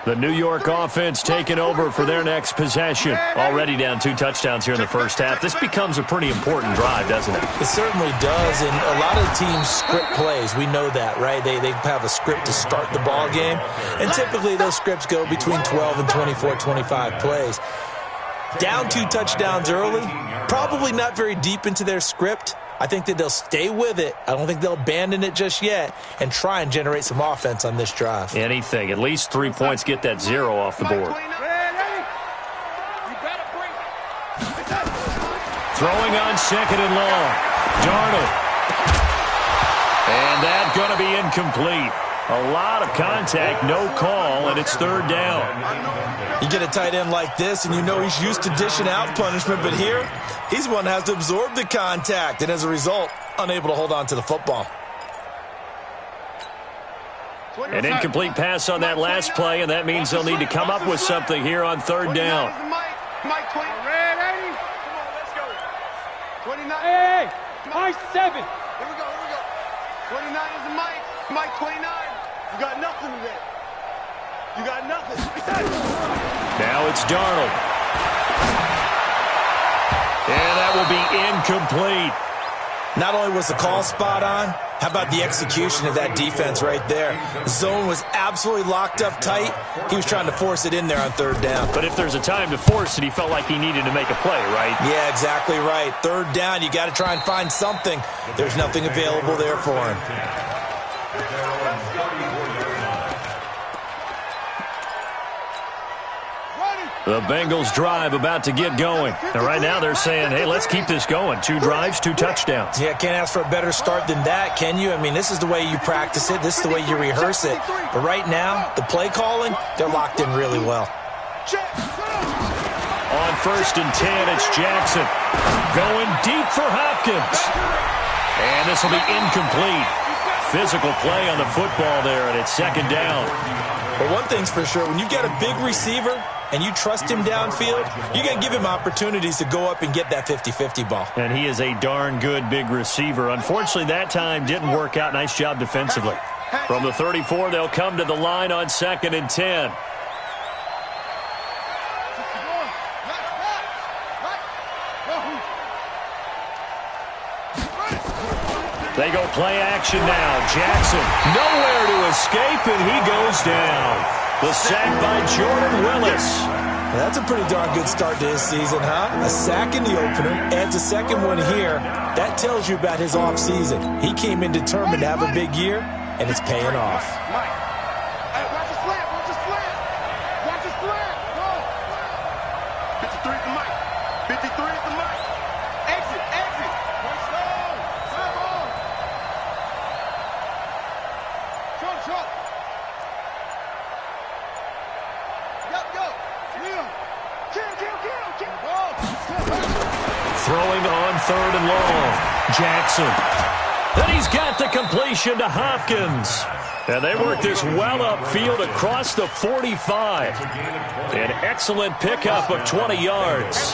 The New York offense taking over for their next possession. Already down 2 touchdowns here in the first half. This becomes a pretty important drive, doesn't it? It certainly does, and a lot of teams script plays. We know that, right? They have a script to start the ball game, and typically those scripts go between 12 and 24, 25 plays. Down 2 touchdowns early, probably not very deep into their script. I think that they'll stay with it. I don't think they'll abandon it just yet and try and generate some offense on this drive. Anything. At least 3 points, get that 0 off the board. Throwing on 2nd and long. Darnold. And that's going to be incomplete. A lot of contact, no call, and it's 3rd down. You get a tight end like this, and you know he's used to dishing out punishment, but here, he's the one that has to absorb the contact, and as a result, unable to hold on to the football. An incomplete pass on that last play, and that means they'll need to come up with something here on 3rd down. Mike 20. Ready? Come on, let's go. 29. Hey, Mike 7. Here we go. 29 is the Mike. Mike 29. You got nothing today. You got nothing. Now it's Darnold. And that will be incomplete. Not only was the call spot on, how about the execution of that defense right there? The zone was absolutely locked up tight. He was trying to force it in there on 3rd down. But if there's a time to force it, he felt like he needed to make a play, right? Yeah, exactly right. 3rd down, you got to try and find something. There's nothing available there for him. The Bengals drive about to get going. And right now they're saying, hey, let's keep this going. 2 drives, 2 touchdowns. Yeah, can't ask for a better start than that, can you? I mean, this is the way you practice it. This is the way you rehearse it. But right now, the play calling, they're locked in really well. On 1st and 10, it's Jackson. Going deep for Hopkins. And this will be incomplete. Physical play on the football there, and it's 2nd down. But one thing's for sure, when you've got a big receiver and you trust him downfield, you're going to give him opportunities to go up and get that 50-50 ball. And he is a darn good big receiver. Unfortunately, that time didn't work out. Nice job defensively. From the 34, they'll come to the line on 2nd and 10. They go play action now. Jackson nowhere to escape, and he goes down. The sack by Jordan Willis. That's a pretty darn good start to his season, huh? A sack in the opener, adds a 2nd one here. That tells you about his offseason. He came in determined to have a big year, and it's paying off. Mike. Hey, watch the slant. Watch the slant. Watch the slant. Go. 53 is the Mike. 53 is the Mike. Exit. Let's go. Come on. Short. Go. Kill. Throwing on 3rd and long. Jackson. Then he's got the completion to Hopkins. And they work this well upfield across the 45. An excellent pickup of 20 yards.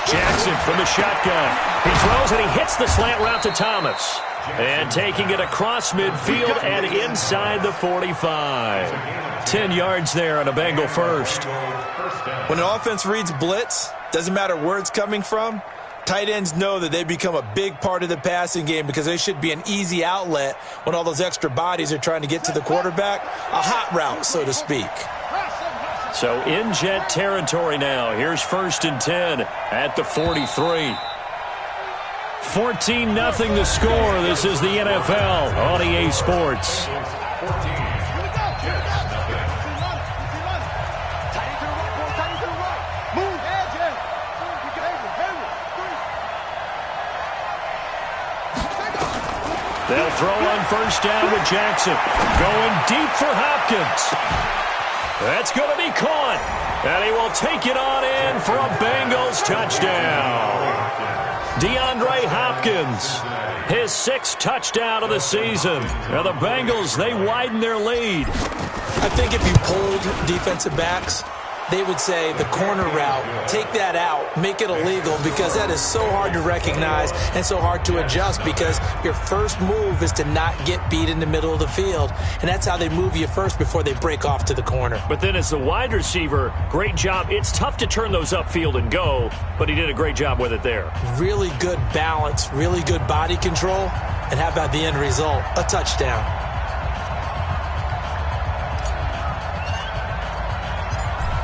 Jackson from the shotgun. He throws and he hits the slant route to Thomas. And taking it across midfield and inside the 45. 10 yards there on a Bengal first. When an offense reads blitz, doesn't matter where it's coming from, tight ends know that they become a big part of the passing game because they should be an easy outlet when all those extra bodies are trying to get to the quarterback. A hot route, so to speak. So in jet territory now. Here's 1st and 10 at the 43. 14-0 the score. This is the NFL on EA Sports. They'll throw on 1st down with Jackson. Going deep for Hopkins. That's going to be caught. And he will take it on in for a Bengals touchdown. DeAndre Hopkins, his 6th touchdown of the season. Now the Bengals, they widen their lead. I think if you polled defensive backs, they would say the corner route, take that out, make it illegal, because that is so hard to recognize and so hard to adjust, because your first move is to not get beat in the middle of the field, and that's how they move you first before they break off to the corner. But then as the wide receiver, great job. It's tough to turn those upfield and go, but he did a great job with it there. Really good balance, really good body control, and how about the end result? A touchdown.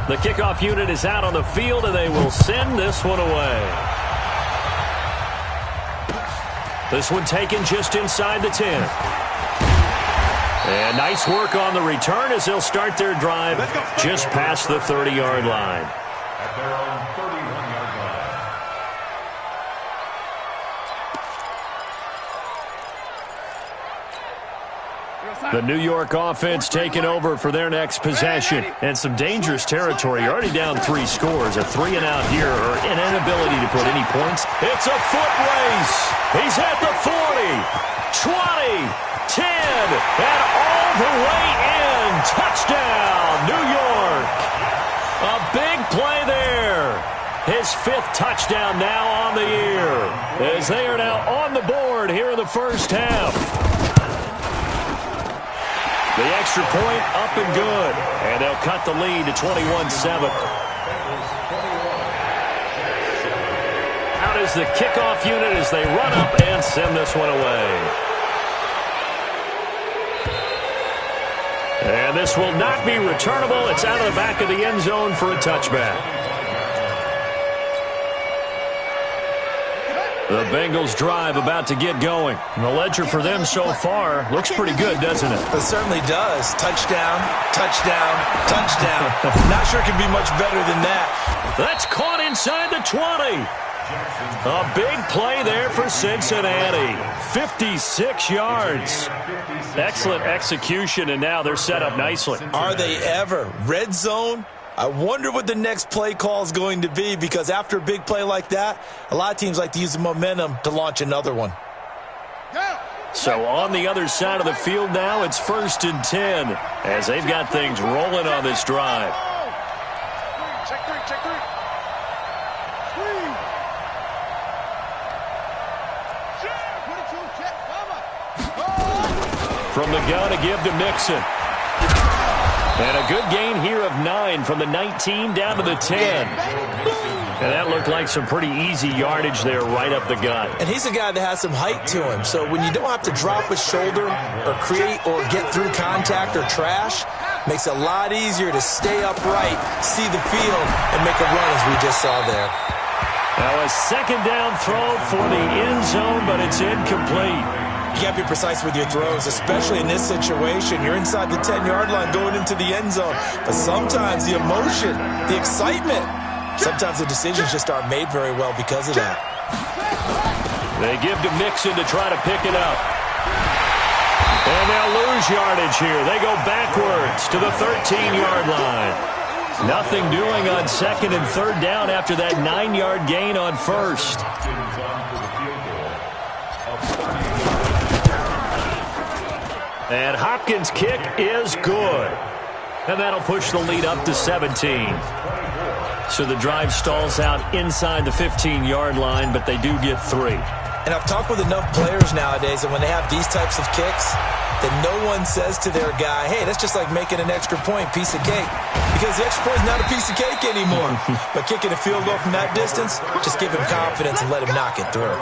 The kickoff unit is out on the field, and they will send this one away. This one taken just inside the 10. And nice work on the return as they'll start their drive just past the 30-yard line. At their own 31-yard line. The New York offense taking over for their next possession. And some dangerous territory. You're already down 3 scores. A 3-and-out here, or an inability to put any points. It's a foot race. He's at the 40, 20, 10, and all the way in. Touchdown, New York. A big play there. His 5th touchdown now on the year, as they are now on the board here in the first half. The extra point up and good, and they'll cut the lead to 21-7. Out is the kickoff unit as they run up and send this one away. And this will not be returnable. It's out of the back of the end zone for a touchback. The Bengals drive about to get going. And the ledger for them so far looks pretty good, doesn't it? It certainly does. Touchdown, touchdown, touchdown. Not sure it can be much better than that. That's caught inside the 20. A big play there for Cincinnati. 56 yards. Excellent execution, and now they're set up nicely. Are they ever? Red zone? I wonder what the next play call is going to be, because after a big play like that, a lot of teams like to use the momentum to launch another one. So on the other side of the field now, it's 1st and 10, as they've got things rolling on this drive. Check three, check three. From the gun to give to Mixon. And a good gain here of 9 from the 19 down to the 10. And that looked like some pretty easy yardage there right up the gut. And he's a guy that has some height to him. So when you don't have to drop a shoulder or create or get through contact or trash, makes it a lot easier to stay upright, see the field, and make a run as we just saw there. Now a 2nd down throw for the end zone, but it's incomplete. You got to be precise with your throws, especially in this situation. You're inside the 10-yard line going into the end zone. But sometimes the emotion, the excitement, sometimes the decisions just aren't made very well because of that. They give to Mixon to try to pick it up. And they'll lose yardage here. They go backwards to the 13-yard line. Nothing doing on 2nd and 3rd down after that 9-yard gain on 1st. And Hopkins' kick is good. And that'll push the lead up to 17. So the drive stalls out inside the 15-yard line, but they do get 3. And I've talked with enough players nowadays that when they have these types of kicks, that no one says to their guy, hey, that's just like making an extra point, piece of cake. Because the extra point is not a piece of cake anymore. But kicking a field goal from that distance, just give him confidence and let him knock it through.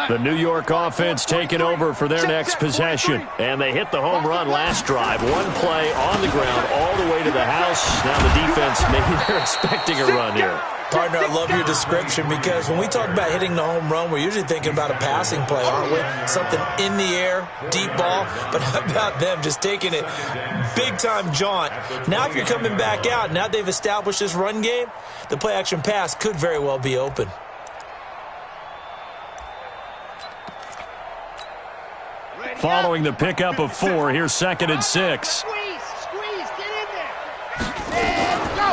The New York offense taking over for their next possession. And they hit the home run last drive. One play on the ground all the way to the house. Now the defense, maybe they're expecting a run here. Partner, I love your description, because when we talk about hitting the home run, we're usually thinking about a passing play, aren't we? Something in the air, deep ball. But how about them just taking it big-time jaunt? Now if you're coming back out, now they've established this run game, the play-action pass could very well be open. Following the pickup of 4, here's 2nd and 6. Squeeze, get in there. And go.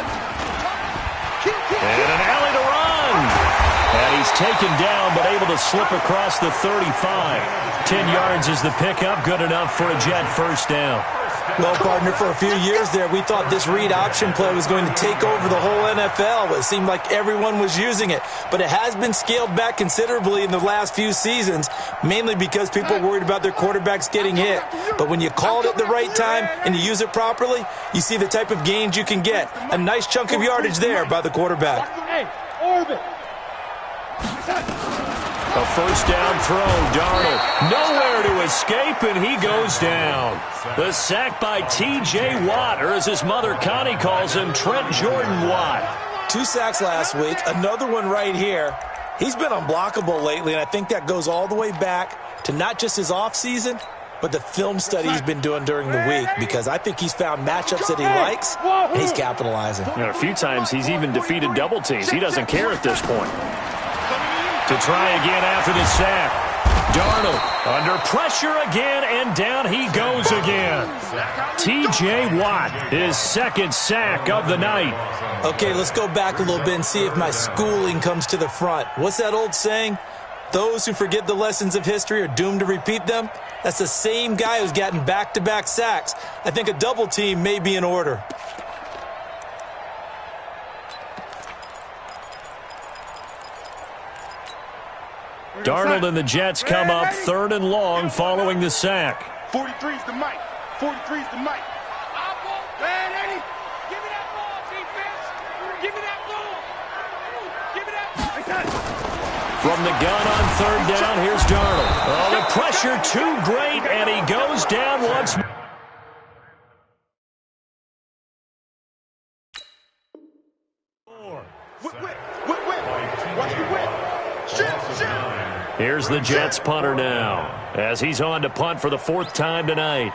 And an alley to run. And he he's taken down but able to slip across the 35. 10 yards is the pickup, good enough for a Jet first down. Well, partner, for a few years there, we thought this read option play was going to take over the whole NFL. It seemed like everyone was using it, but it has been scaled back considerably in the last few seasons, mainly because people are worried about their quarterbacks getting hit. But when you call it at the right time and you use it properly, you see the type of gains you can get. A nice chunk of yardage there by the quarterback. Hey, orbit. A first down throw, Darnold. Nowhere to escape, and he goes down. The sack by T.J. Watt, or as his mother Connie calls him, Trent Jordan Watt. 2 sacks last week, another one right here. He's been unblockable lately, and I think that goes all the way back to not just his offseason, but the film study he's been doing during the week, because I think he's found matchups that he likes, and he's capitalizing. And a few times he's even defeated double teams. He doesn't care at this point. To try again after the sack. Darnold under pressure again, and down he goes again. T.J. Watt, his second sack of the night. Okay, let's go back a little bit and see if my schooling comes to the front. What's that old saying? Those who forget the lessons of history are doomed to repeat them. That's the same guy who's gotten back-to-back sacks. I think a double team may be in order. Darnold and the Jets come up 3rd and long following the sack. 43's the mic. 43's the mic. Man, Eddie, give me that ball, defense. Give me that ball. Give me that. From the gun on 3rd down, here's Darnold. Oh, the pressure too great, and he goes down once more. Watch the whip. Shift. Here's the Jets punter now, as he's on to punt for the 4th time tonight.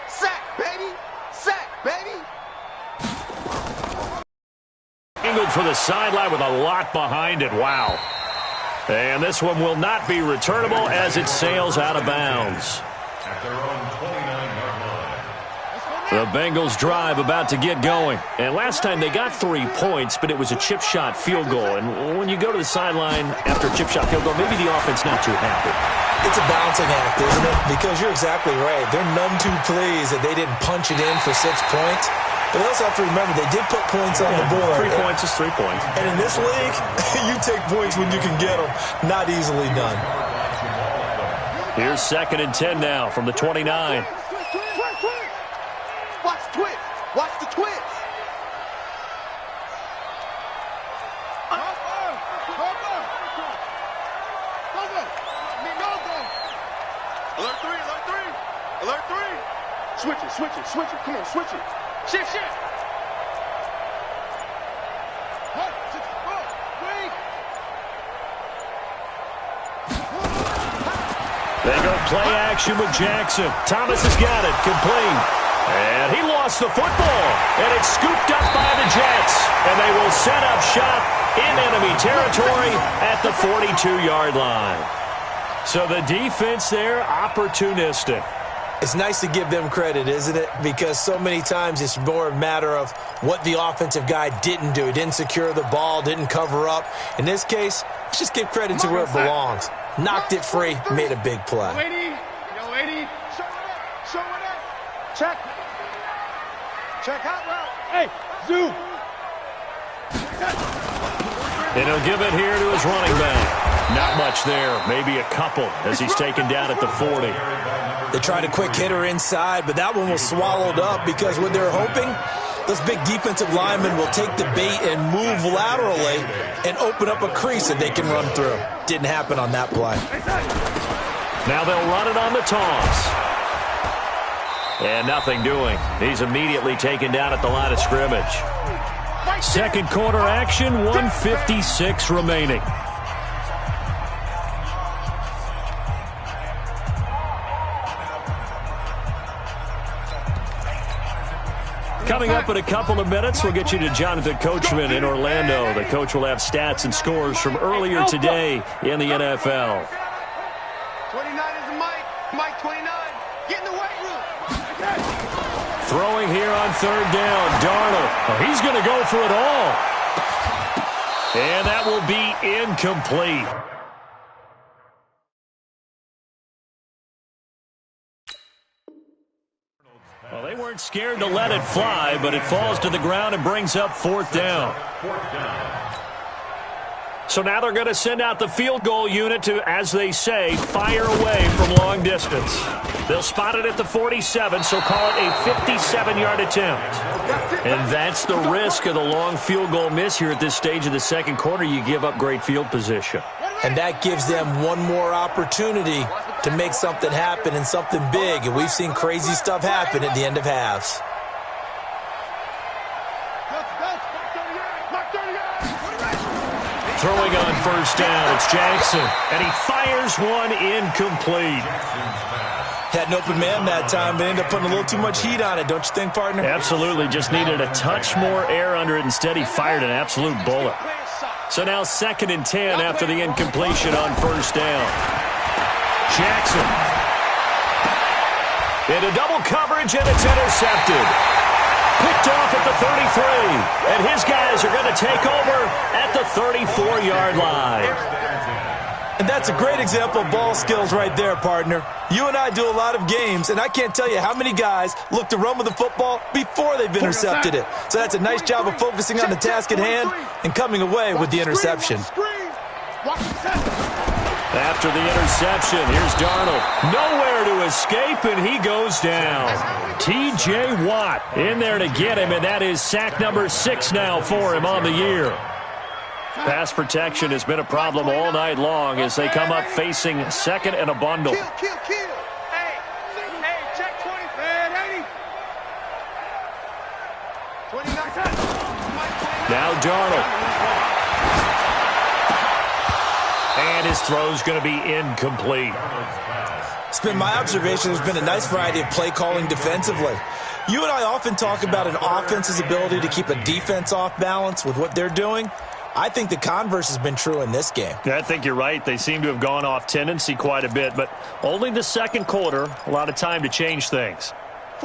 Sack, baby. Sack, baby. Angled for the sideline with a lot behind it. Wow. And this one will not be returnable as it sails out of bounds. At their own 29-yard line. The Bengals drive about to get going. And last time they got 3 points, but it was a chip shot field goal. And when you go to the sideline after a chip shot field goal, maybe the offense not too happy. It's a balancing act, isn't it? Because you're exactly right. They're none too pleased that they didn't punch it in for 6 points. But they also have to remember they did put points on the board. 3 points is 3 points. And in this league, you take points when you can get them. Not easily done. Here's 2nd and 10 now from the 29. Watch the twist. Watch the twist. Alert 3. Switch it. Come on, switch it. Shift. They go play action with Jackson. Thomas has got it. Complete. And he lost the football. And it's scooped up by the Jets. And they will set up shop in enemy territory at the 42-yard line. So the defense there, opportunistic. It's nice to give them credit, isn't it? Because so many times it's more a matter of what the offensive guy didn't do. He didn't secure the ball, didn't cover up. In this case, let's just give credit to where it belongs. Knocked it free, made a big play. Yo, 80. Show it up. Check out route. Hey, zoom. And he'll give it here to his running back. Not much there, maybe a couple as he's taken down at the 40. They tried a quick hitter inside, but that one was swallowed up because what they're hoping, those big defensive linemen will take the bait and move laterally and open up a crease that they can run through. Didn't happen on that play. Now they'll run it on the toss. And nothing doing. He's immediately taken down at the line of scrimmage. 2nd quarter action, 1:56 remaining. Coming up in a couple of minutes, we'll get you to Jonathan Coachman in Orlando. The coach will have stats and scores from earlier today in the NFL. 29 is the mic 29. Get in the weight room. Throwing here on 3rd down, Darnold. Oh, he's going to go for it all. And that will be incomplete. Well, they weren't scared to let it fly, but it falls to the ground and brings up 4th down. So now they're going to send out the field goal unit to, as they say, fire away from long distance. They'll spot it at the 47, so call it a 57-yard attempt. And that's the risk of the long field goal miss here at this stage of the second quarter. You give up great field position. And that gives them one more opportunity to make something happen and something big. And we've seen crazy stuff happen at the end of halves. Throwing on 1st down, it's Jackson. And he fires one incomplete. Had an open man that time, but ended up putting a little too much heat on it, don't you think, partner? Absolutely. Just needed a touch more air under it. Instead, he fired an absolute bullet. So now 2nd and 10 after the incompletion on 1st down. Jackson. Into double coverage, and it's intercepted. Picked off at the 33. And his guys are going to take over at the 34-yard line. And that's a great example of ball skills right there, partner. You and I do a lot of games, and I can't tell you how many guys look to run with the football before they've intercepted it. So that's a nice job of focusing on the task at hand and coming away with the interception. After the interception, here's Darnold. Nowhere to escape, and he goes down. T.J. Watt in there to get him, and that is sack number 6 now for him on the year. Pass protection has been a problem all night long as they come up facing 2nd and a bundle. Kill. Hey, check 20. Man, 80. 29. Now Darnold. And his throw's going to be incomplete. It's been my observation there's been a nice variety of play calling defensively. You and I often talk about an offense's ability to keep a defense off balance with what they're doing. I think the converse has been true in this game. I think you're right. They seem to have gone off tendency quite a bit, but only the second quarter, a lot of time to change things.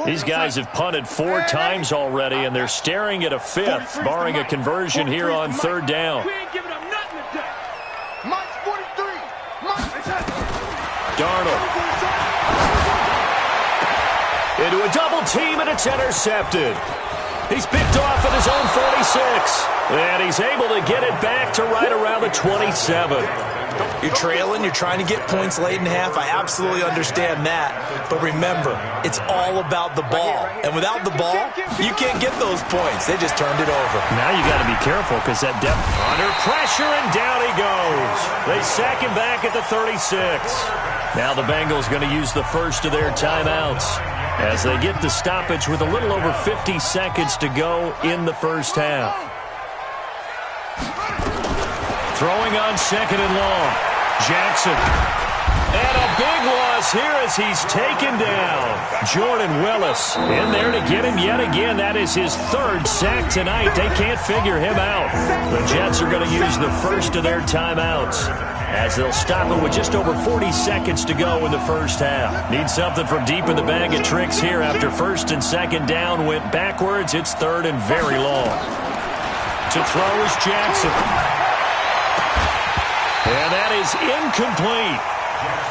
These guys have punted 4 times already, and they're staring at a 5th, barring a conversion here on 3rd down. We ain't giving up nothing today. Mike's 43. Darnold. Into a double team, and it's intercepted. He's picked off at his own 46. And he's able to get it back to right around the 27. You're trailing, you're trying to get points late in half. I absolutely understand that. But remember, it's all about the ball. And without the ball, you can't get those points. They just turned it over. Now you got to be careful because that depth under pressure, and down he goes. They sack him back at the 36. Now the Bengals going to use the first of their timeouts as they get the stoppage with a little over 50 seconds to go in the first half. Throwing on 2nd and long. Jackson. And a big loss here as he's taken down. Jordan Willis in there to get him yet again. That is his 3rd sack tonight. They can't figure him out. The Jets are going to use the first of their timeouts as they'll stop it with just over 40 seconds to go in the first half. Need something from deep in the bag of tricks here after 1st and 2nd down went backwards. It's 3rd and very long. To throw is Jackson. And that is incomplete.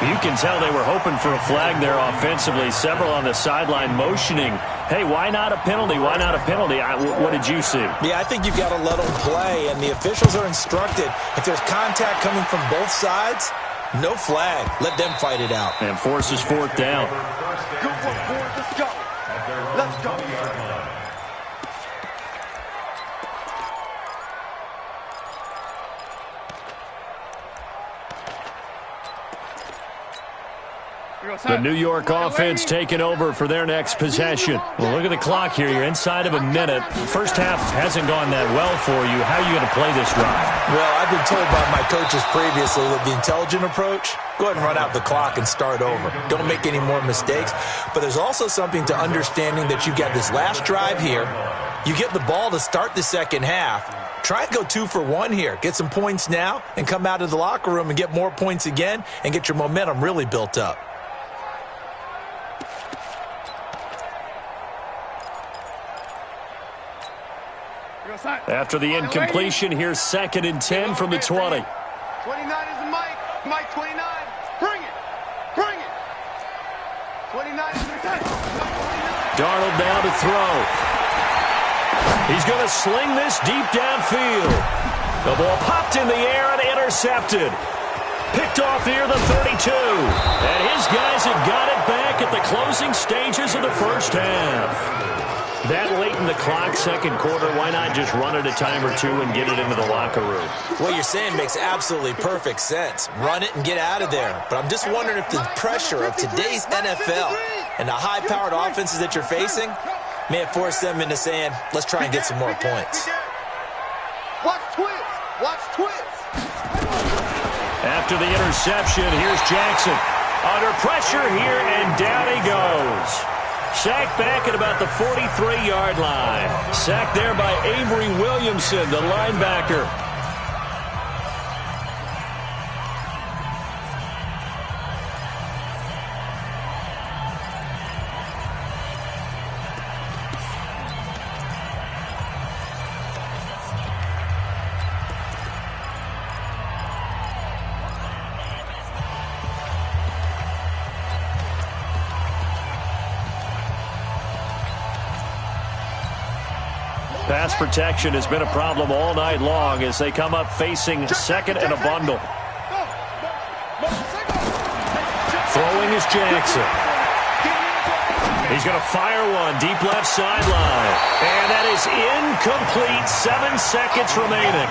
You can tell they were hoping for a flag there offensively. Several on the sideline motioning, hey, why not a penalty? Why not a penalty? What did you see? Yeah, I think you've got to let them play, and the officials are instructed. If there's contact coming from both sides, no flag. Let them fight it out. And forces 4th down. Good work, boys. Let's go. Let's go. The New York offense taking over for their next possession. Well, look at the clock here. You're inside of a minute. First half hasn't gone that well for you. How are you going to play this drive? Well, I've been told by my coaches previously that the intelligent approach, go ahead and run out the clock and start over. Don't make any more mistakes. But there's also something to understanding that you get this last drive here. You get the ball to start the second half. Try and go 2 for 1 here. Get some points now and come out of the locker room and get more points again and get your momentum really built up. After the incompletion, here's 2nd and 10 from the 20. 29 is the Mike. Mike 29. Bring it. Bring it. 29 is the Mike. Darnold now to throw. He's going to sling this deep downfield. The ball popped in the air and intercepted. Picked off near the 32. And his guys have got it back at the closing stages of the first half. That late in the clock, second quarter, why not just run it a time or two and get it into the locker room? What you're saying makes absolutely perfect sense. Run it and get out of there. But I'm just wondering if the pressure of today's NFL and the high-powered offenses that you're facing may have forced them into saying, let's try and get some more points. Watch twist. Watch twist. After the interception, here's Jackson. Under pressure here, and down he goes. Sacked back at about the 43-yard line. Sacked there by Avery Williamson, the linebacker. Pass protection has been a problem all night long as they come up facing second and a bundle. Throwing is Jackson. He's going to fire one deep left sideline. And that is incomplete. 7 seconds remaining.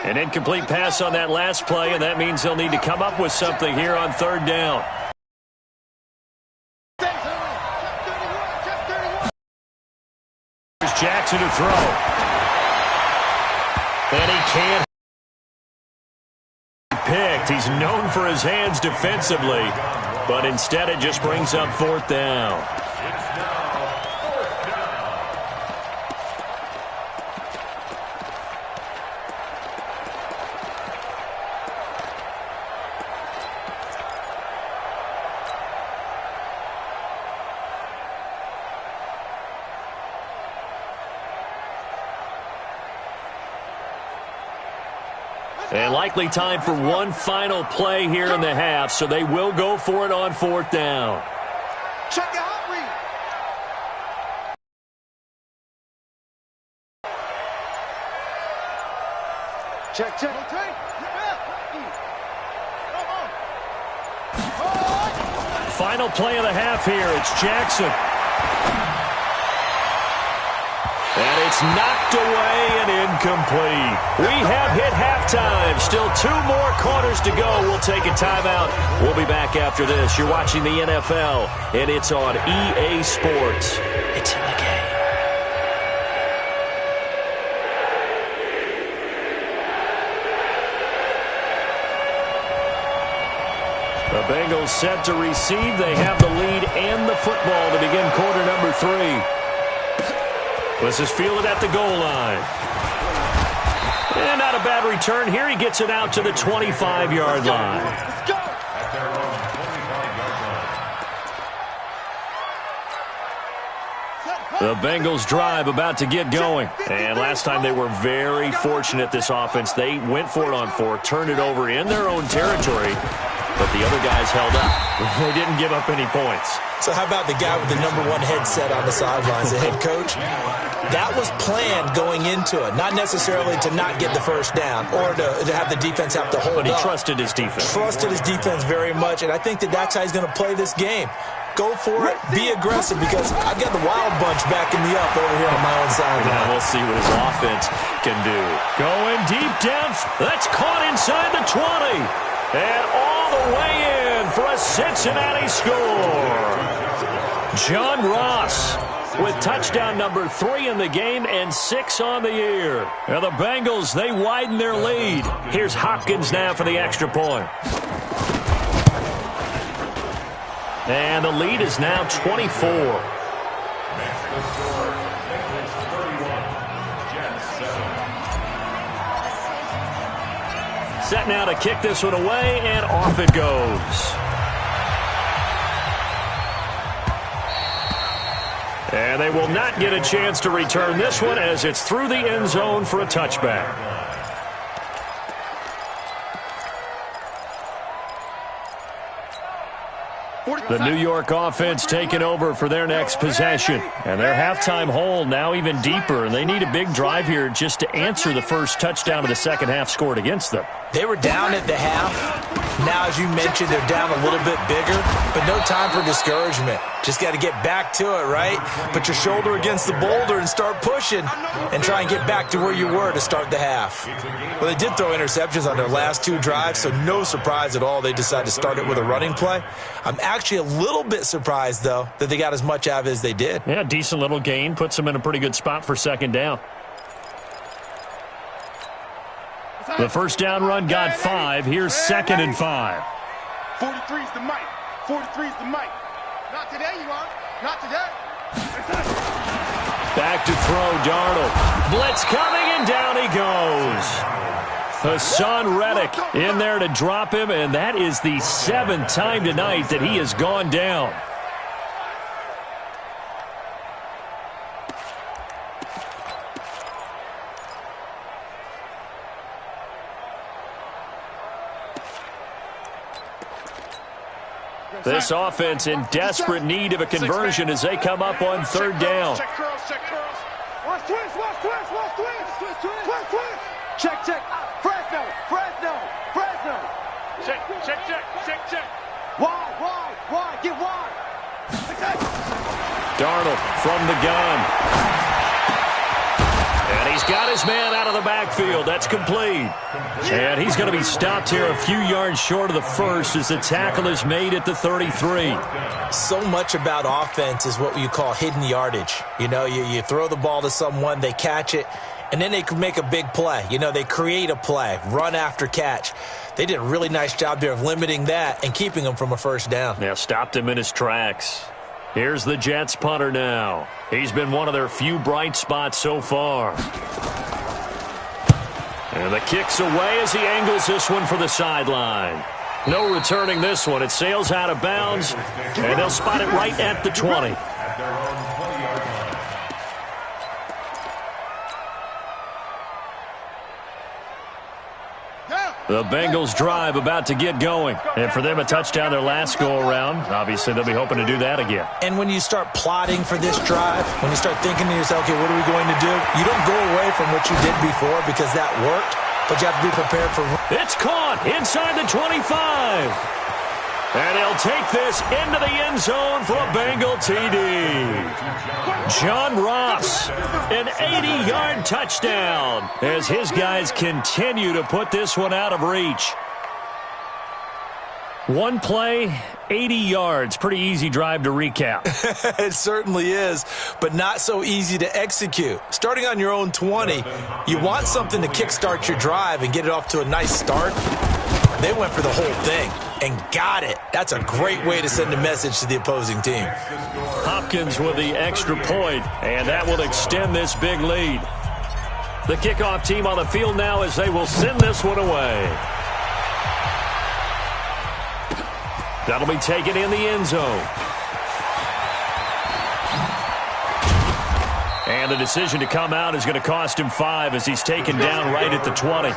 An incomplete pass on that last play, and that means they'll need to come up with something here on third down. Here's Jackson to throw. And he can't be picked. He's known for his hands defensively, but instead it just brings up fourth down. And likely time for one final play here in the half, so they will go for it on fourth down. Check it out, read. Check. Final play of the half here. It's Jackson. And it's knocked away and incomplete. We have hit halftime. Still 2 more quarters to go. We'll take a timeout. We'll be back after this. You're watching the NFL, and it's on EA Sports. It's in the game. The Bengals set to receive. They have the lead and the football to begin quarter number 3. This is fielded at the goal line. And not a bad return here. He gets it out to the 25-yard line. Let's go. At their own 25-yard line. The Bengals drive about to get going. And last time they were very fortunate, this offense. They went for it on 4, turned it over in their own territory, but the other guys held up. They didn't give up any points. So how about the guy with the number 1 headset on the sidelines, the head coach? That was planned going into it, not necessarily to not get the first down or to have the defense have to hold up. But he trusted his defense. Trusted his defense very much, and I think that's how he's going to play this game. Go for it, be aggressive, because I've got the wild bunch backing me up over here on my own sideline. Now we'll see what his offense can do. Going deep down. That's caught inside the 20. And all the way in for a Cincinnati score. John Ross with touchdown number 3 in the game and 6 on the year. Now the Bengals, they widen their lead. Here's Hopkins now for the extra point. And the lead is now 24. Set now to kick this one away, and off it goes. And they will not get a chance to return this one as it's through the end zone for a touchback. The New York offense taking over for their next possession. And their halftime hole now even deeper, and they need a big drive here just to answer the first touchdown of the second half scored against them. They were down at the half. Now, as you mentioned, they're down a little bit bigger, but no time for discouragement. Just got to get back to it, right? Put your shoulder against the boulder and start pushing and try and get back to where you were to start the half. Well, they did throw interceptions on their last two drives, so no surprise at all they decided to start it with a running play. I'm actually a little bit surprised, though, that they got as much out of it as they did. Yeah, decent little gain. Puts them in a pretty good spot for second down. The first down run got 5. Here's 2nd and 5. 43's the mic. 43's the mic. Not today, you are. Not today. Back to throw, Darnold. Blitz coming, and down he goes. Hassan Reddick in there to drop him, and that is the 7th time tonight that he has gone down. This offense in desperate need of a conversion as they come up on 3rd down. Check curls, check curls. Watch twist, watch twist, watch twist. Twist, twist, twist, twist. Check, check. Fresno, Fresno, Fresno. Check, check, check, check, check. Wide, get wide. Darnold from the gun. And he's got his man out of the backfield. That's complete. And he's going to be stopped here a few yards short of the first as the tackle is made at the 33. So much about offense is what you call hidden yardage. You know, you throw the ball to someone, they catch it, and then they can make a big play. You know, they create a play, run after catch. They did a really nice job there of limiting that and keeping him from a first down. Yeah, stopped him in his tracks. Here's the Jets punter now. He's been one of their few bright spots so far. And the kick's away as he angles this one for the sideline. No returning this one. It sails out of bounds, and they'll spot it right at the 20. The Bengals drive about to get going. And for them, a touchdown their last go-around. Obviously, they'll be hoping to do that again. And when you start plotting for this drive, when you start thinking to yourself, okay, what are we going to do? You don't go away from what you did before because that worked, but you have to be prepared for... It's caught inside the 25. And he'll take this into the end zone for a Bengal TD. John Ross, an 80-yard touchdown as his guys continue to put this one out of reach. One play, 80 yards. Pretty easy drive to recap. It certainly is, but not so easy to execute. Starting on your own 20, you want something to kickstart your drive and get it off to a nice start. They went for the whole thing and got it. That's a great way to send a message to the opposing team. Hopkins with the extra point, and that will extend this big lead. The kickoff team on the field now as they will send this one away. That'll be taken in the end zone. And the decision to come out is going to cost him 5 as he's taken down right at the 20.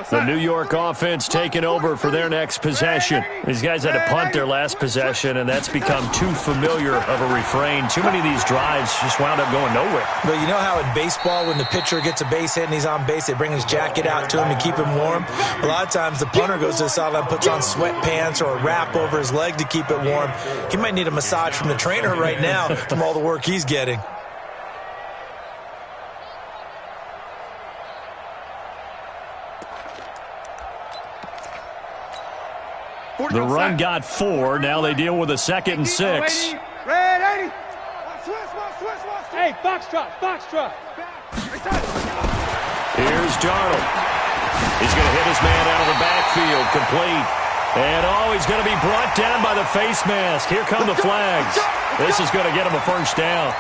The New York offense taking over for their next possession. These guys had to punt their last possession, and that's become too familiar of a refrain. Too many of these drives just wound up going nowhere. But you know how in baseball, when the pitcher gets a base hit and he's on base, they bring his jacket out to him to keep him warm? A lot of times the punter goes to the sideline, puts on sweatpants or a wrap over his leg to keep it warm. He might need a massage from the trainer right now from all the work he's getting. The run got 4. Now they deal with a 2nd and 6. Red 80. Hey, foxtrot, foxtrot. Here's Darnold. He's going to hit his man out of the backfield, complete. And, he's going to be brought down by the face mask. Here come the flags. This is going to get him a first down.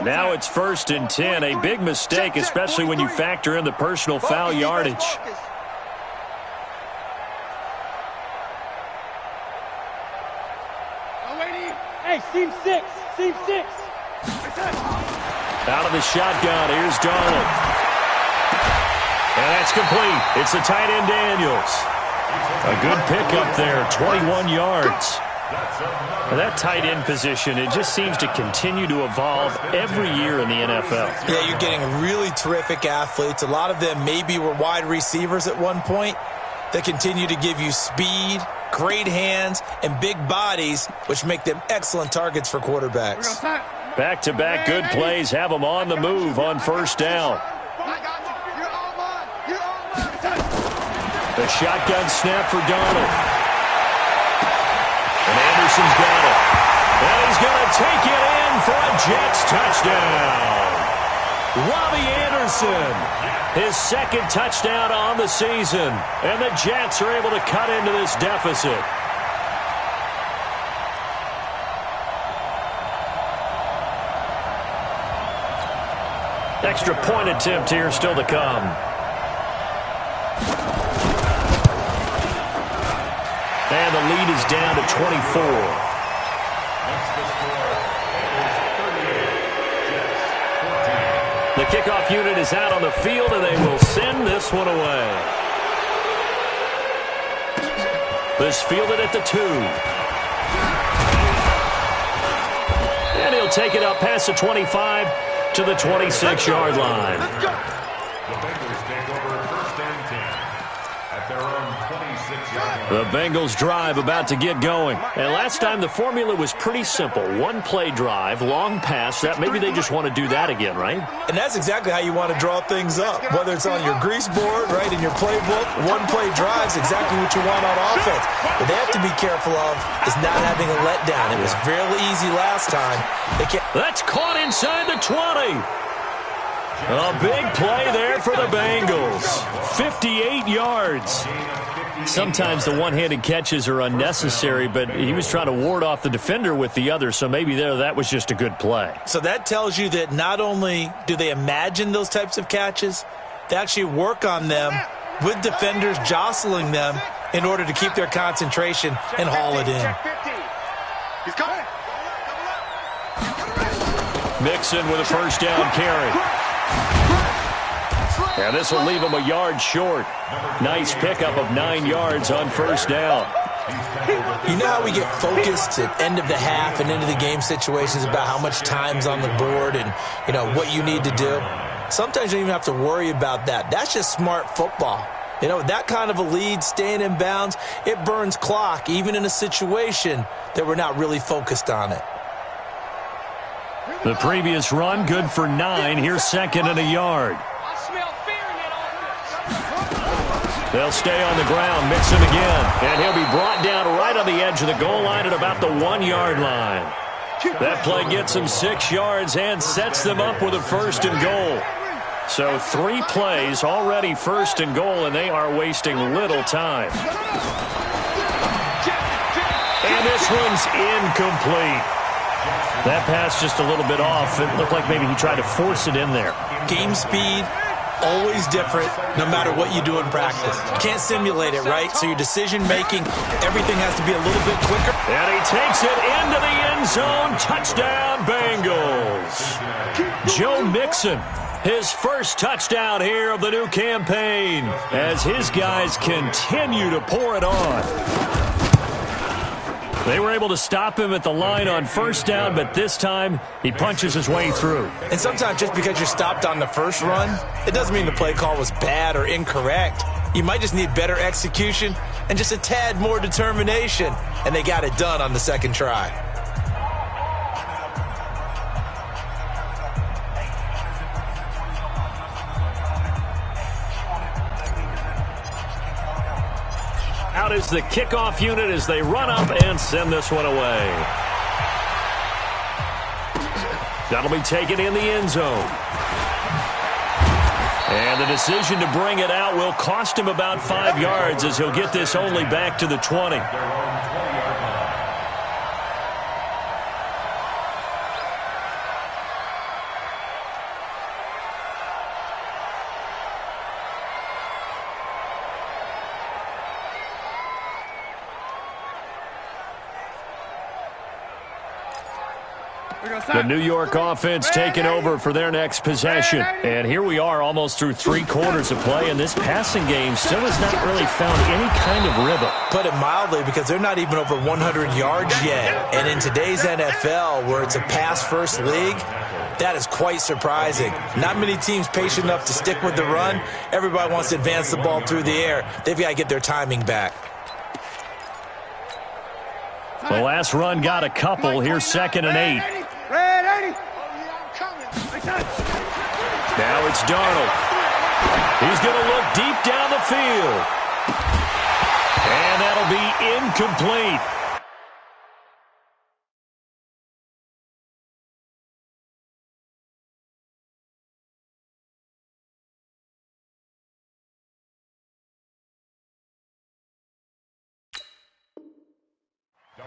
Now it's 1st and 10. A big mistake, especially when you factor in the personal foul yardage. Hey, seam 6. Seam 6. Out of the shotgun, here's Darnold. And that's complete. It's the tight end Daniels. A good pickup there, 21 yards. That tight end position, it just seems to continue to evolve every year in the NFL. Yeah, you're getting really terrific athletes. A lot of them maybe were wide receivers at one point that continue to give you speed, great hands, and big bodies, which make them excellent targets for quarterbacks. Back-to-back good plays have them on the move on 1st down. The shotgun snap for Darnold. And Anderson's got it. And he's going to take it in for a Jets touchdown. Robbie Anderson, his 2nd touchdown on the season. And the Jets are able to cut into this deficit. Extra point attempt here still to come. And the lead is down to 24. The kickoff unit is out on the field, and they will send this one away. This fielded at the 2. And he'll take it up past the 25 to the 26-yard line. The Bengals take over 1st and 10 at their own 26-yard line. The Bengals drive about to get going. And last time the formula was pretty simple. 1-play drive, long pass. That maybe they just want to do that again, right? And that's exactly how you want to draw things up. Whether it's on your grease board, right, in your playbook, 1-play drive is exactly what you want on offense. What they have to be careful of is not having a letdown. It was fairly easy last time. That's caught inside the 20. A big play there for the Bengals. 58 yards. Sometimes the one-handed catches are unnecessary, but he was trying to ward off the defender with the other, so maybe that was just a good play. So that tells you that not only do they imagine those types of catches, they actually work on them with defenders jostling them in order to keep their concentration and haul it in. He's coming. Mixon with a 1st down carry. And this will leave him a yard short. Nice pickup of 9 yards on 1st down. You know how we get focused at end of the half and end of the game situations about how much time's on the board and, you know, what you need to do? Sometimes you don't even have to worry about that. That's just smart football. You know, that kind of a lead, staying in bounds, it burns clock, even in a situation that we're not really focused on it. The previous run, good for 9. Here's 2nd and a yard. They'll stay on the ground, Mixon again. And he'll be brought down right on the edge of the goal line at about the 1-yard line. That play gets them 6 yards and sets them up with a 1st and goal. So 3 plays, already 1st and goal, and they are wasting little time. And this one's incomplete. That pass just a little bit off. It looked like maybe he tried to force it in there. Game speed, always different, no matter what you do in practice. You can't simulate it, right? So your decision-making, everything has to be a little bit quicker. And he takes it into the end zone. Touchdown, Bengals. Joe Mixon, his 1st touchdown here of the new campaign, as his guys continue to pour it on. They were able to stop him at the line on first down, but this time he punches his way through. And sometimes just because you're stopped on the first run, it doesn't mean the play call was bad or incorrect. You might just need better execution and just a tad more determination. And they got it done on the second try. Out is the kickoff unit as they run up and send this one away. That'll be taken in the end zone. And the decision to bring it out will cost him about 5 yards as he'll get this only back to the 20. The New York offense taking over for their next possession. And here we are almost through 3 quarters of play, and this passing game still has not really found any kind of rhythm. Put it mildly, because they're not even over 100 yards yet. And in today's NFL, where it's a pass-first league, that is quite surprising. Not many teams patient enough to stick with the run. Everybody wants to advance the ball through the air. They've got to get their timing back. The last run got a couple. Here's 2nd and 8. Now it's Darnold. He's going to look deep down the field. And that'll be incomplete.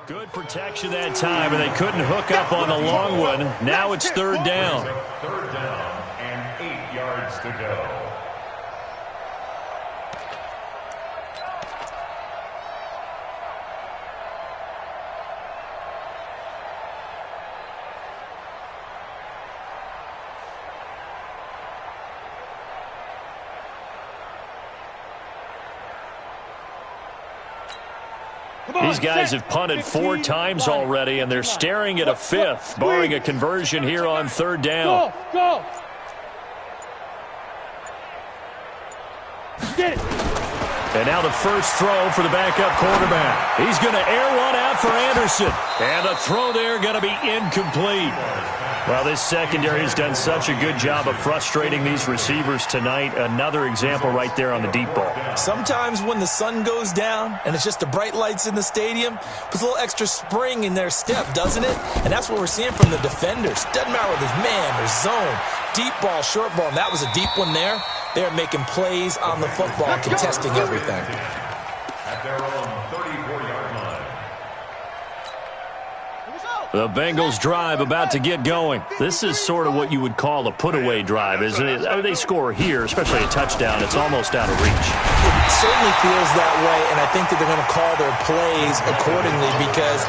Good protection that time, and they couldn't hook up on the long one. Now it's 3rd down. 3rd down and 8 yards to go. These guys have punted 4 times already, and they're staring at a 5th, barring a conversion here on 3rd down. Go! Get it! And now the first throw for the backup quarterback. He's going to air one out for Anderson. And the throw there going to be incomplete. Well, this secondary has done such a good job of frustrating these receivers tonight. Another example right there on the deep ball. Sometimes when the sun goes down and it's just the bright lights in the stadium, puts a little extra spring in their step, doesn't it? And that's what we're seeing from the defenders. Doesn't matter whether it's man or zone, deep ball, short ball, and that was a deep one there. They're making plays on the football, contesting everything. At their own 34-yard line. The Bengals drive about to get going. This is sort of what you would call a put-away drive, isn't it? I mean, they score here, especially a touchdown. It's almost out of reach. It certainly feels that way, and I think that they're going to call their plays accordingly, because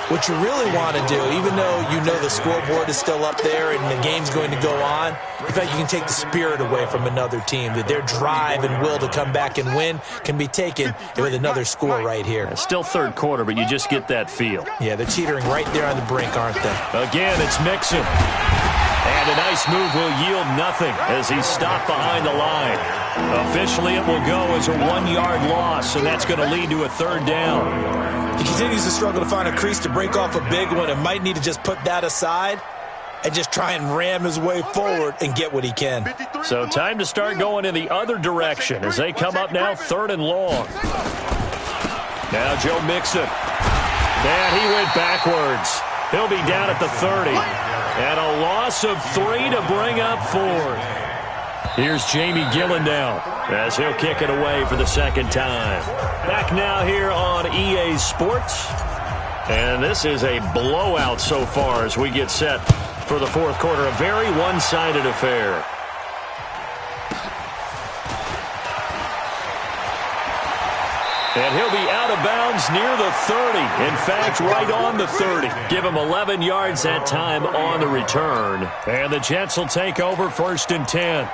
what you really want to do, even though you know the scoreboard is still up there and the game's going to go on, in fact, you can take the spirit away from another team, that their drive and will to come back and win can be taken with another score right here. It's still 3rd quarter, but you just get that feel. Yeah, they're teetering right there on the brink, aren't they? Again, it's Mixon. And a nice move will yield nothing as he's stopped behind the line. Officially, it will go as a 1-yard loss, and that's going to lead to a 3rd down. He continues to struggle to find a crease to break off a big one, and might need to just put that aside and just try and ram his way forward and get what he can. So time to start going in the other direction as they come up now 3rd and long. Now Joe Mixon. And he went backwards. He'll be down at the 30. And a loss of 3 to bring up 4th. Here's Jamie Gillen now as he'll kick it away for the 2nd time. Back now here on EA Sports. And this is a blowout so far as we get set for the 4th quarter. A very one-sided affair. And he'll be out of bounds near the 30. In fact, right on the 30. Give him 11 yards that time on the return. And the Jets will take over 1st and 10.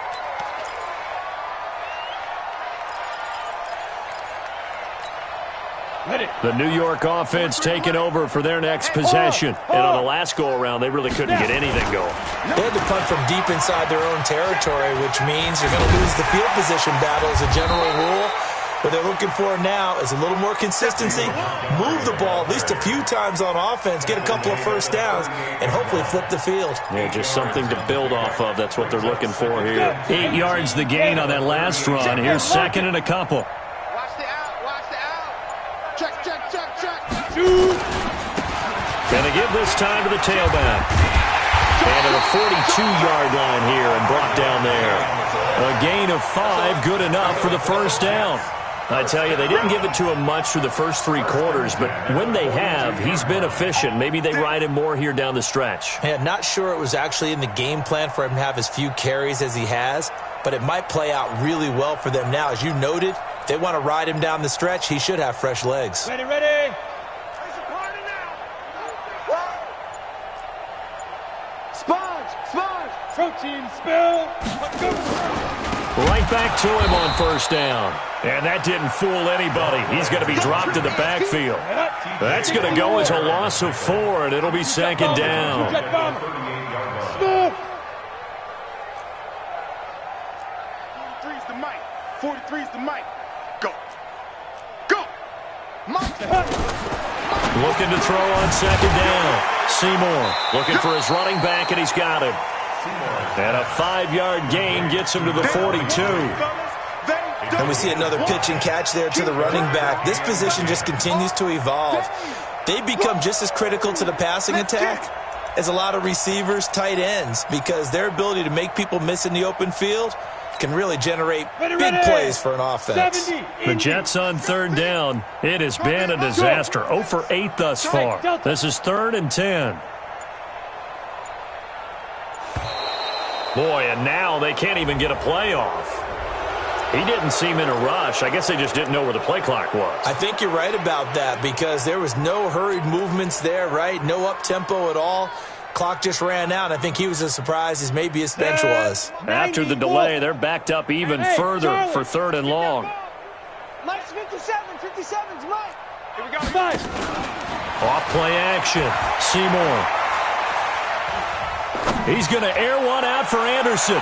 Ready. The New York offense taking over for their next possession. And on the last go-around, they really couldn't get anything going. They had to punt from deep inside their own territory, which means you're going to lose the field position battle as a general rule. What they're looking for now is a little more consistency, move the ball at least a few times on offense, get a couple of first downs, and hopefully flip the field. Yeah, just something to build off of. That's what they're looking for here. 8 yards the gain on that last run. Here's second and a couple. Watch the out. Watch the out. Check. Gonna give this time to the tailback. And to the 42-yard line here and brought down there. A gain of 5, good enough for the first down. I tell you, they didn't give it to him much through the first 3 quarters, but when they have, he's been efficient. Maybe they ride him more here down the stretch. Yeah, not sure it was actually in the game plan for him to have as few carries as he has, but it might play out really well for them now. As you noted, if they want to ride him down the stretch, he should have fresh legs. Ready. Sponge. Protein spill. Right back to him on first down. And that didn't fool anybody. He's going to be dropped in the backfield. That's going to go as a loss of 4, and it'll be second down. 43's the mic. 43's the mic. Go. Looking to throw on second down. Seymour looking for his running back, and he's got it. And a 5-yard gain gets him to the 42. And we see another pitch and catch there to the running back. This position just continues to evolve. They become just as critical to the passing attack as a lot of receivers, tight ends, because their ability to make people miss in the open field can really generate big plays for an offense. The Jets on third down. It has been a disaster. 0 for 8 thus far. This is 3rd and 10. Boy, and now they can't even get a play off. He didn't seem in a rush. I guess they just didn't know where the play clock was. I think you're right about that because there was no hurried movements there, right? No up-tempo at all. Clock just ran out. I think he was as surprised as maybe his bench was. After the delay, they're backed up even further for 3rd and long. Mike's 57's Mike. Here we go. Off play action. Seymour. He's going to air one out for Anderson.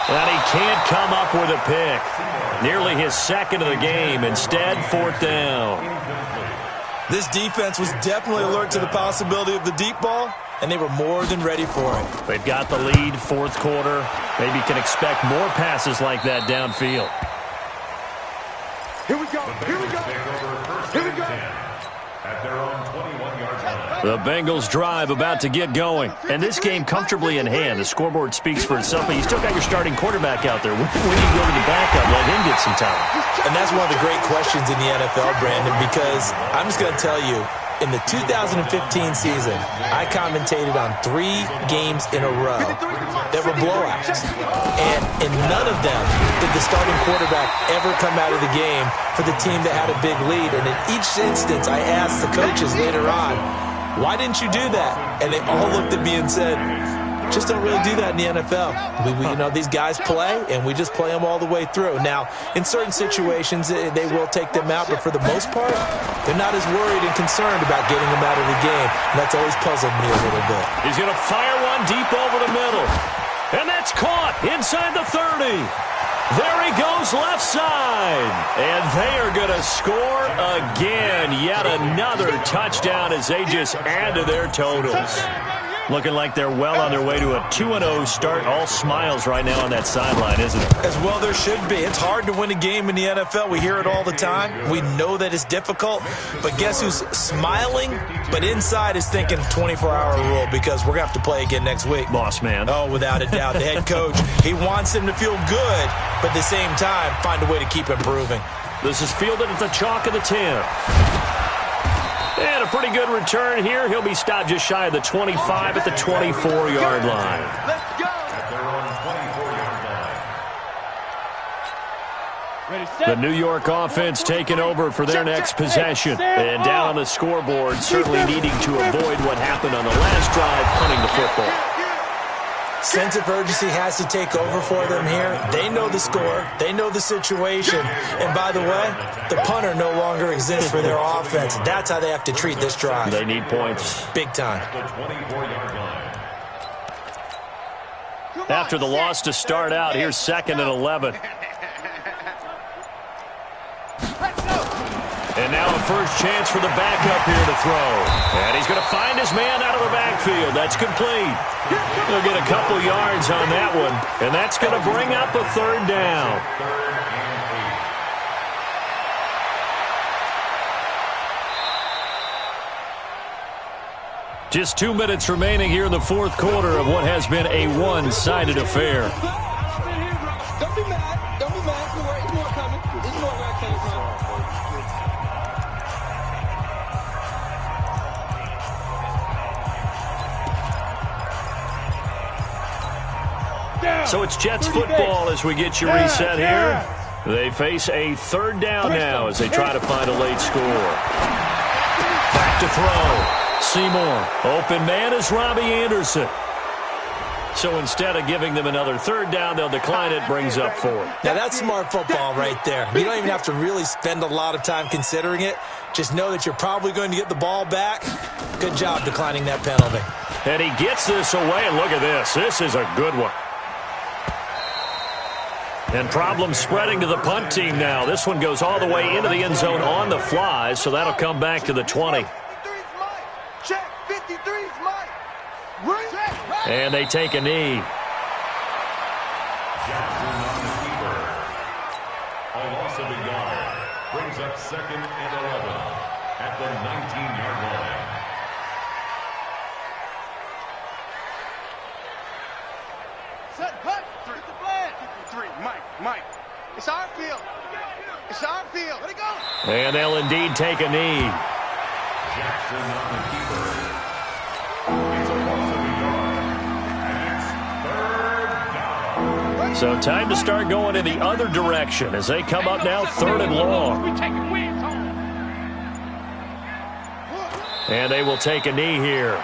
And he can't come up with a pick. Nearly his second of the game. Instead, 4th down. This defense was definitely alert to the possibility of the deep ball, and they were more than ready for it. They've got the lead, 4th quarter. Maybe can expect more passes like that downfield. Here we go. At their own 21-yard line. The Bengals drive about to get going. And this game comfortably in hand. The scoreboard speaks for itself, but you still got your starting quarterback out there. When do you go to the backup? Let him get some time. And that's one of the great questions in the NFL, Brandon, because I'm just going to tell you, in the 2015 season, I commentated on 3 games in a row that were blowouts. And in none of them did the starting quarterback ever come out of the game for the team that had a big lead. And in each instance, I asked the coaches later on, why didn't you do that? And they all looked at me and said, just don't really do that in the NFL. These guys play, and we just play them all the way through. Now, in certain situations, they will take them out, but for the most part, they're not as worried and concerned about getting them out of the game, and that's always puzzled me a little bit. He's going to fire one deep over the middle, and that's caught inside the 30. There he goes left side, and they are going to score again. Yet another touchdown as they just add to their totals. Looking like they're well on their way to a 2-0 start. All smiles right now on that sideline, isn't it? As well there should be. It's hard to win a game in the NFL. We hear it all the time. We know that it's difficult. But guess who's smiling, but inside is thinking 24-hour rule because we're going to have to play again next week. Boss man. Oh, without a doubt. The head coach, he wants him to feel good, but at the same time, find a way to keep improving. This is fielded at the chalk of the 10. And a pretty good return here. He'll be stopped just shy of the 25 at the 24-yard line. Let's go. At their own 24-yard line. Ready, set. The New York offense taking over for their next possession. And down on the scoreboard, certainly needing to avoid what happened on the last drive, punting the football. Sense of urgency has to take over for them here. They know the score. They know the situation. And by the way, the punter no longer exists for their offense. That's how they have to treat this drive. They need points. Big time. After the loss to start out, here's 2nd and 11. And now a first chance for the backup here to throw. And he's going to find his man out of the backfield. That's complete. He'll get a couple yards on that one. And that's going to bring up a 3rd down. Just 2 minutes remaining here in the 4th quarter of what has been a one-sided affair. Don't be mad. Don't be mad. There's more coming. There's more where it came from. So it's Jets football as we get you reset here. They face a 3rd down now as they try to find a late score. Back to throw. Seymour. Open man is Robbie Anderson. So instead of giving them another 3rd down, they'll decline it, brings up 4th. Now that's smart football right there. You don't even have to really spend a lot of time considering it. Just know that you're probably going to get the ball back. Good job declining that penalty. And he gets this away, and look at this. This is a good one. And problems spreading to the punt team now. This one goes all the way into the end zone on the fly, so that'll come back to the 20. Check, 53's Mike. And they take a knee. Jackson on the keeper. A loss of a yard. Brings up 2nd and 11 at the 19-yard line. Set, cut. Get the flag. 53, Mike. It's our field. It's our field. Let it go. And they'll indeed take a knee. Jackson on the keeper. It's a loss of a yard. And it's 3rd down. So time to start going in the other direction as they come up now 3rd and long. And they will take a knee here.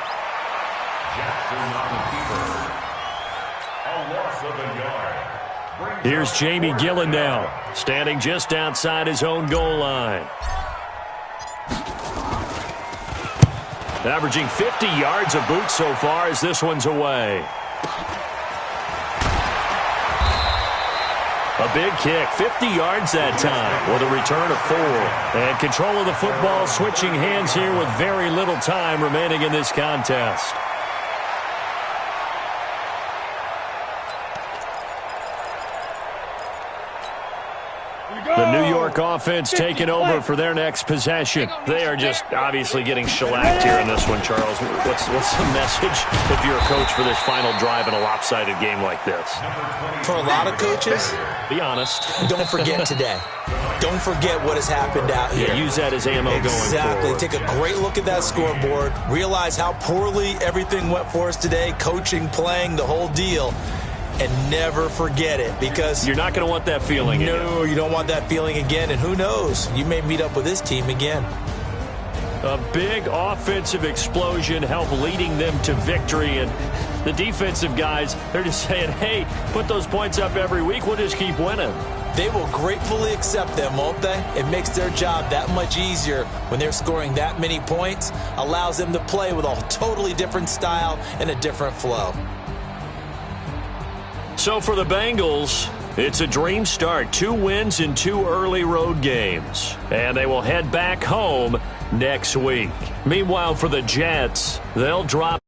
Jackson on the keeper. A loss of a yard. Here's Jamie Gillen now, standing just outside his own goal line. Averaging 50 yards a boot so far as this one's away. A big kick, 50 yards that time with a return of 4. And control of the football switching hands here with very little time remaining in this contest. The New York offense taking over for their next possession. They are just obviously getting shellacked here in this one, Charles. What's the message if you're a coach for this final drive in a lopsided game like this? For a lot of coaches, be honest. Don't forget today. Don't forget what has happened out here. Yeah, use that as ammo going forward. Exactly. Take a great look at that scoreboard. Realize how poorly everything went for us today. Coaching, playing, the whole deal. And never forget it, because you're not going to want that feeling again. No, you don't want that feeling again. And who knows? You may meet up with this team again. A big offensive explosion helped leading them to victory. And the defensive guys, they're just saying, hey, put those points up every week. We'll just keep winning. They will gratefully accept them, won't they? It makes their job that much easier when they're scoring that many points. Allows them to play with a totally different style and a different flow. So for the Bengals, it's a dream start. 2 wins in 2 early road games. And they will head back home next week. Meanwhile, for the Jets, they'll drop